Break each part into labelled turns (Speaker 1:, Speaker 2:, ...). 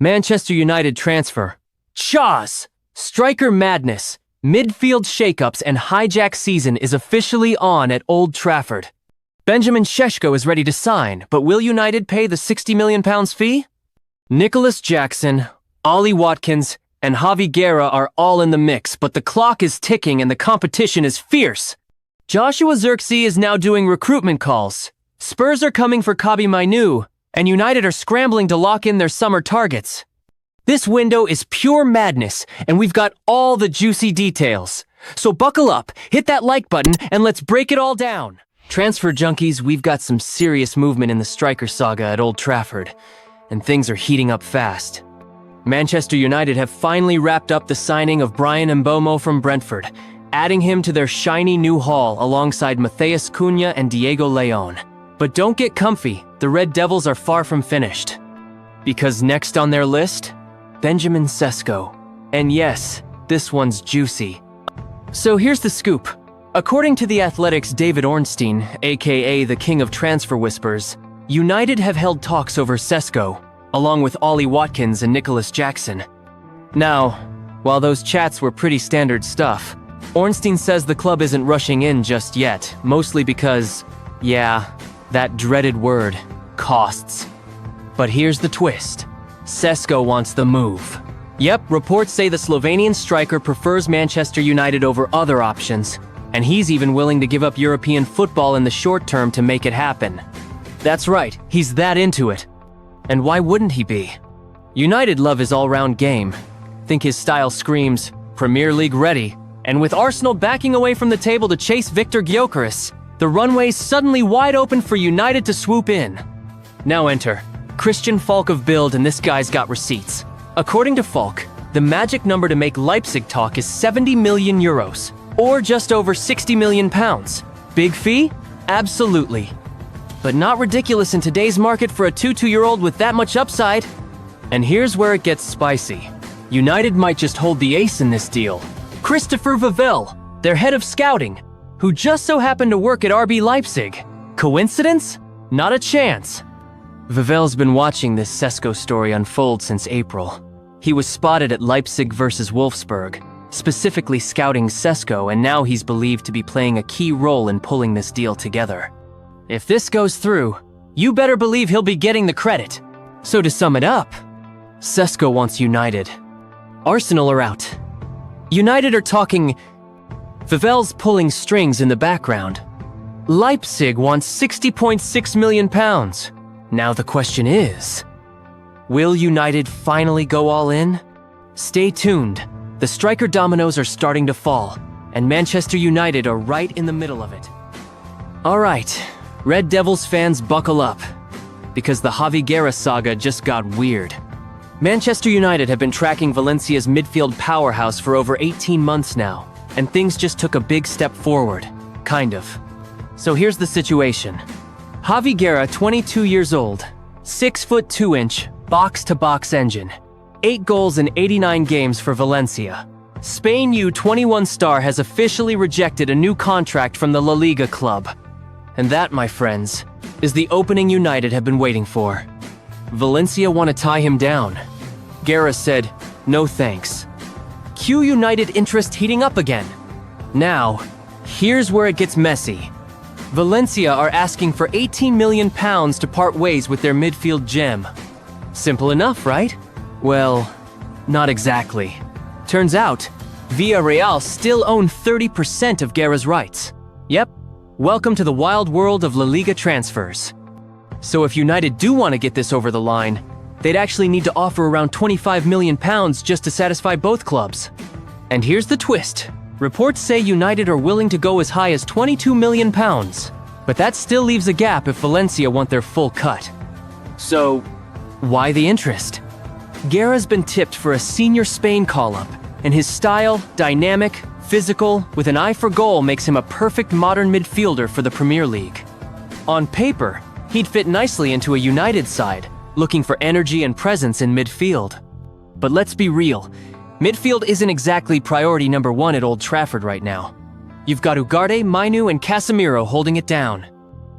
Speaker 1: Manchester United transfer. Chaz! Striker madness, midfield shakeups, and hijack season is officially on at Old Trafford. Benjamin Sesko is ready to sign, but will United pay the £60 million fee? Nicholas Jackson, Ollie Watkins, and Javi Guerra are all in the mix, but the clock is ticking and the competition is fierce. Joshua Zirkzee is now doing recruitment calls. Spurs are coming for Kobbie Mainoo, and United are scrambling to lock in their summer targets. This window is pure madness, and we've got all the juicy details. So buckle up, hit that like button, and let's break it all down. Transfer junkies, we've got some serious movement in the striker saga at Old Trafford, and things are heating up fast. Manchester United have finally wrapped up the signing of Bryan Mbeumo from Brentford, adding him to their shiny new haul alongside Matheus Cunha and Diego Leon. But don't get comfy, the Red Devils are far from finished. Because next on their list, Benjamin Sesko. And yes, this one's juicy. So here's the scoop. According to The Athletic's David Ornstein, aka the King of Transfer Whispers, United have held talks over Cesco, along with Ollie Watkins and Nicholas Jackson. Now, while those chats were pretty standard stuff, Ornstein says the club isn't rushing in just yet, mostly because, yeah, that dreaded word, costs. But here's the twist. Cesco wants the move. Yep, reports say the Slovenian striker prefers Manchester United over other options, and he's even willing to give up European football in the short term to make it happen. That's right, he's that into it. And why wouldn't he be? United love his all-round game. Think his style screams, Premier League ready. And with Arsenal backing away from the table to chase Viktor Gyokeres, the runway's suddenly wide open for United to swoop in. Now enter Christian Falk of Bild, and this guy's got receipts. According to Falk, the magic number to make Leipzig talk is 70 million euros, or just over 60 million pounds. Big fee? Absolutely. But not ridiculous in today's market for a 22-year-old with that much upside. And here's where it gets spicy. United might just hold the ace in this deal. Christopher Vivell, their head of scouting, who just so happened to work at RB Leipzig. Coincidence? Not a chance. Vivell's been watching this Cesco story unfold since April. He was spotted at Leipzig versus Wolfsburg, specifically scouting Cesco, and now he's believed to be playing a key role in pulling this deal together. If this goes through, you better believe he'll be getting the credit. So to sum it up, Cesco wants United. Arsenal are out. United are talking. Vivell's pulling strings in the background. Leipzig wants £60.6 million. Now the question is, will United finally go all in? Stay tuned. The striker dominoes are starting to fall, and Manchester United are right in the middle of it. All right, Red Devils fans, buckle up, because the Javi Guerra saga just got weird. Manchester United have been tracking Valencia's midfield powerhouse for over 18 months now, and things just took a big step forward, kind of. So here's the situation. Javi Guerra, 22 years old, 6'2", box-to-box engine, 8 goals in 89 games for Valencia. Spain U21 star has officially rejected a new contract from the LaLiga club. And that, my friends, is the opening United have been waiting for. Valencia want to tie him down. Gera said, no thanks. Cue United interest heating up again. Now, here's where it gets messy. Valencia are asking for £18 million to part ways with their midfield gem. Simple enough, right? Well, not exactly. Turns out, Villarreal still own 30% of Gera's rights. Yep, welcome to the wild world of LaLiga transfers. So if United do want to get this over the line, they'd actually need to offer around £25 million just to satisfy both clubs. And here's the twist. Reports say United are willing to go as high as £22 million, but that still leaves a gap if Valencia want their full cut. So, why the interest? Gera's been tipped for a senior Spain call-up, and his style, dynamic, physical, with an eye for goal makes him a perfect modern midfielder for the Premier League. On paper, he'd fit nicely into a United side, looking for energy and presence in midfield. But let's be real, midfield isn't exactly priority number 1 at Old Trafford right now. You've got Ugarte, Mayu, and Casemiro holding it down.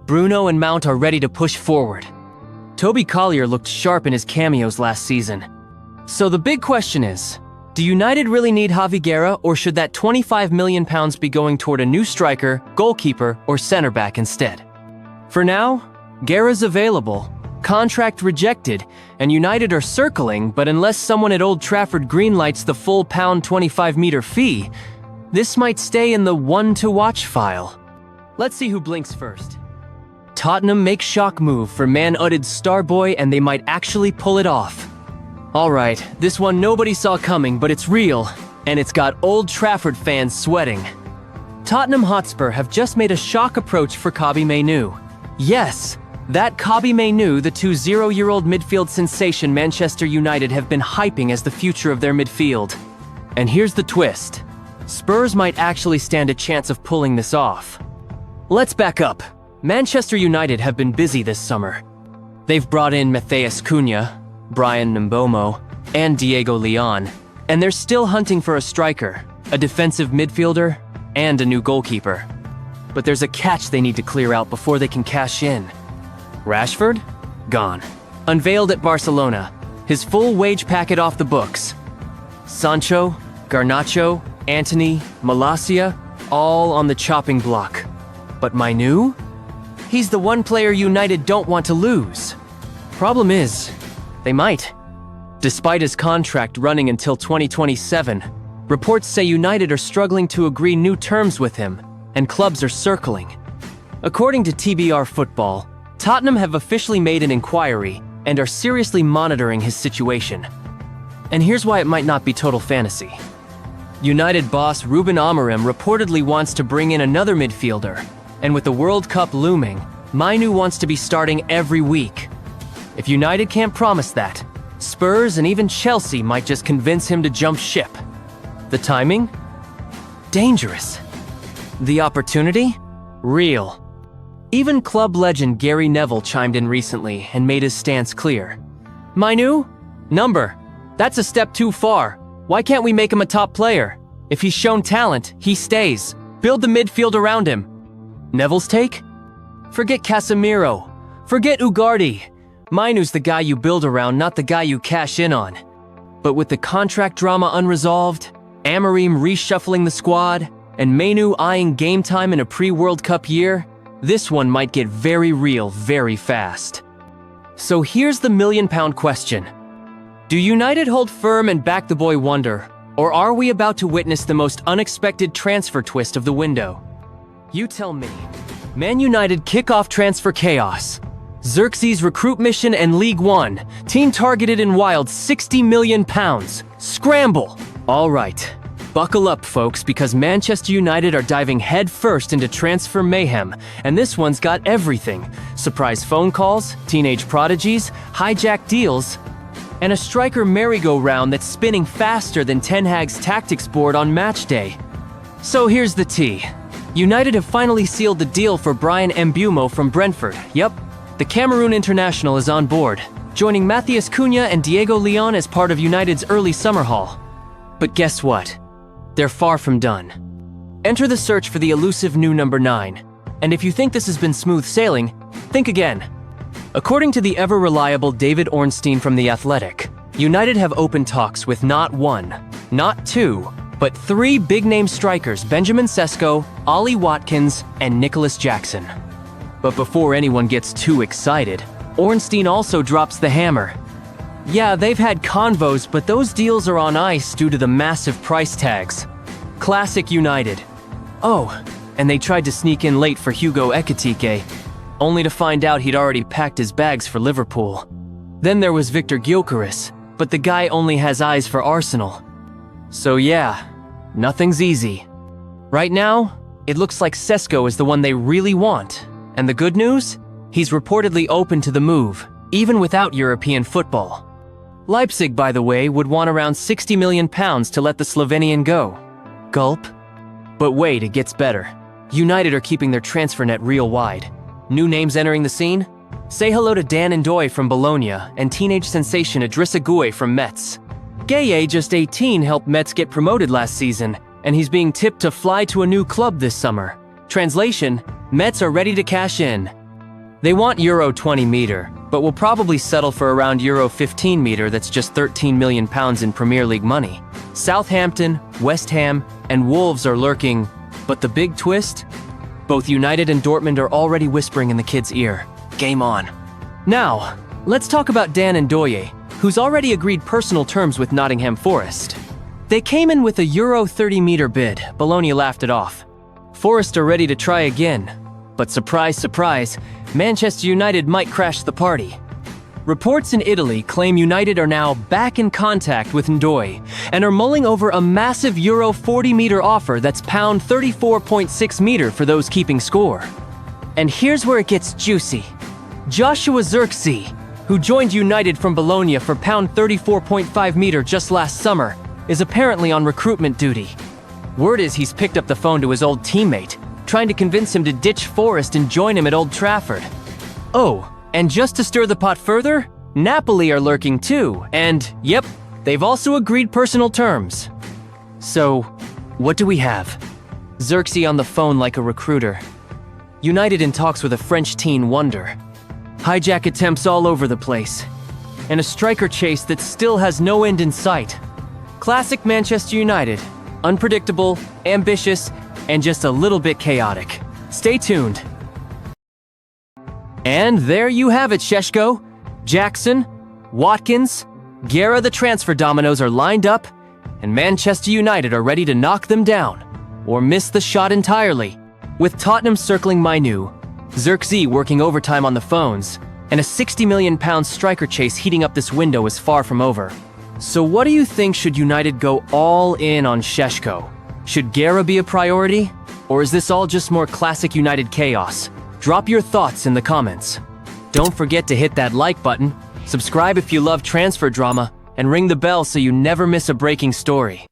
Speaker 1: Bruno and Mount are ready to push forward. Toby Collier looked sharp in his cameos last season, So the big question is, do United really need Javi Guerra, or should that £25 million be going toward a new striker, goalkeeper, or center back instead? For now, Guerra's available, contract rejected, and United are circling, but unless someone at Old Trafford greenlights the full £25 fee, this might stay in the one-to-watch file. Let's see who blinks first. Tottenham make shock move for Man Uted's star boy, and they might actually pull it off. Alright, this one nobody saw coming, but it's real, and it's got Old Trafford fans sweating. Tottenham Hotspur have just made a shock approach for Kobbie Mainoo. Yes, that Kobbie Mainoo, the 20-year-old midfield sensation Manchester United have been hyping as the future of their midfield. And here's the twist. Spurs might actually stand a chance of pulling this off. Let's back up. Manchester United have been busy this summer. They've brought in Matheus Cunha, Bryan Mbeumo, and Diego Leon, and they're still hunting for a striker, a defensive midfielder, and a new goalkeeper. But there's a catch they need to clear out before they can cash in. Rashford? Gone. Unveiled at Barcelona, his full wage packet off the books. Sancho, Garnacho, Antony, Malacia, all on the chopping block. But Mainoo? He's the one player United don't want to lose. Problem is, they might. Despite his contract running until 2027, reports say United are struggling to agree new terms with him, and clubs are circling. According to TBR Football, Tottenham have officially made an inquiry and are seriously monitoring his situation. And here's why it might not be total fantasy. United boss Ruben Amorim reportedly wants to bring in another midfielder, and with the World Cup looming, Mainoo wants to be starting every week. If United can't promise that, Spurs and even Chelsea might just convince him to jump ship. The timing? Dangerous. The opportunity? Real. Even club legend Gary Neville chimed in recently and made his stance clear. Mainoo? Number. That's a step too far. Why can't we make him a top player? If he's shown talent, he stays. Build the midfield around him. Neville's take? Forget Casemiro. Forget Ugarte. Mainoo's the guy you build around, not the guy you cash in on. But with the contract drama unresolved, Amorim reshuffling the squad, and Mainoo eyeing game time in a pre-World Cup year, this one might get very real very fast. So here's the million-pound question. Do United hold firm and back the boy wonder, or are we about to witness the most unexpected transfer twist of the window? You tell me. Man United kick off transfer chaos. Zirkzee's recruit mission and League One. Team targeted in wild £60 million. Scramble! All right. Buckle up, folks, because Manchester United are diving headfirst into transfer mayhem, and this one's got everything. Surprise phone calls, teenage prodigies, hijack deals, and a striker merry-go-round that's spinning faster than Ten Hag's tactics board on match day. So here's the tea. United have finally sealed the deal for Bryan Mbeumo from Brentford. Yep. The Cameroon international is on board, joining Matheus Cunha and Diego Leon as part of United's early summer haul. But guess what? They're far from done. Enter the search for the elusive new number 9. And if you think this has been smooth sailing, think again. According to the ever-reliable David Ornstein from The Athletic, United have opened talks with not one, not two, but 3 big-name strikers: Benjamin Sesko, Ollie Watkins, and Nicholas Jackson. But before anyone gets too excited, Ornstein also drops the hammer. Yeah, they've had convos, but those deals are on ice due to the massive price tags. Classic United. Oh, and they tried to sneak in late for Hugo Ekitike, only to find out he'd already packed his bags for Liverpool. Then there was Viktor Gyokeres, but the guy only has eyes for Arsenal. So yeah, nothing's easy. Right now, it looks like Cesco is the one they really want. And the good news? He's reportedly open to the move, even without European football. Leipzig, by the way, would want around £60 million to let the Slovenian go. Gulp. But wait, it gets better. United are keeping their transfer net real wide. New names entering the scene? Say hello to Dan Ndoye from Bologna and teenage sensation Idrissa Gueye from Metz. Gueye, just 18, helped Metz get promoted last season, and he's being tipped to fly to a new club this summer. Translation: Metz are ready to cash in. They want Euro 20 meter, but will probably settle for around Euro 15 meter, that's just £13 million in Premier League money. Southampton, West Ham, and Wolves are lurking, but the big twist? Both United and Dortmund are already whispering in the kid's ear. Game on. Now, let's talk about Dan Ndoye, who's already agreed personal terms with Nottingham Forest. They came in with a Euro 30 meter bid. Bologna laughed it off. Forest are ready to try again. But surprise, surprise, Manchester United might crash the party. Reports in Italy claim United are now back in contact with Ndoye and are mulling over a massive Euro 40 meter offer that's pound 34.6 meter for those keeping score. And here's where it gets juicy. Joshua Zirkzee, who joined United from Bologna for pound 34.5 meter just last summer, is apparently on recruitment duty. Word is he's picked up the phone to his old teammate, trying to convince him to ditch Forest and join him at Old Trafford. Oh, and just to stir the pot further, Napoli are lurking too, and yep, they've also agreed personal terms. So, what do we have? Zirkzee on the phone like a recruiter. United in talks with a French teen wonder. Hijack attempts all over the place. And a striker chase that still has no end in sight. Classic Manchester United. Unpredictable, ambitious, and just a little bit chaotic. Stay tuned. And there you have it, Šeško, Jackson, Watkins, Gera. The transfer dominoes are lined up, and Manchester United are ready to knock them down, or miss the shot entirely. With Tottenham circling Maynu, Zirkzee working overtime on the phones, and a £60 million striker chase heating up, this window is far from over. So what do you think? Should United go all in on Šeško? Should Gera be a priority? Or is this all just more classic United chaos? Drop your thoughts in the comments. Don't forget to hit that like button, subscribe if you love transfer drama, and ring the bell so you never miss a breaking story.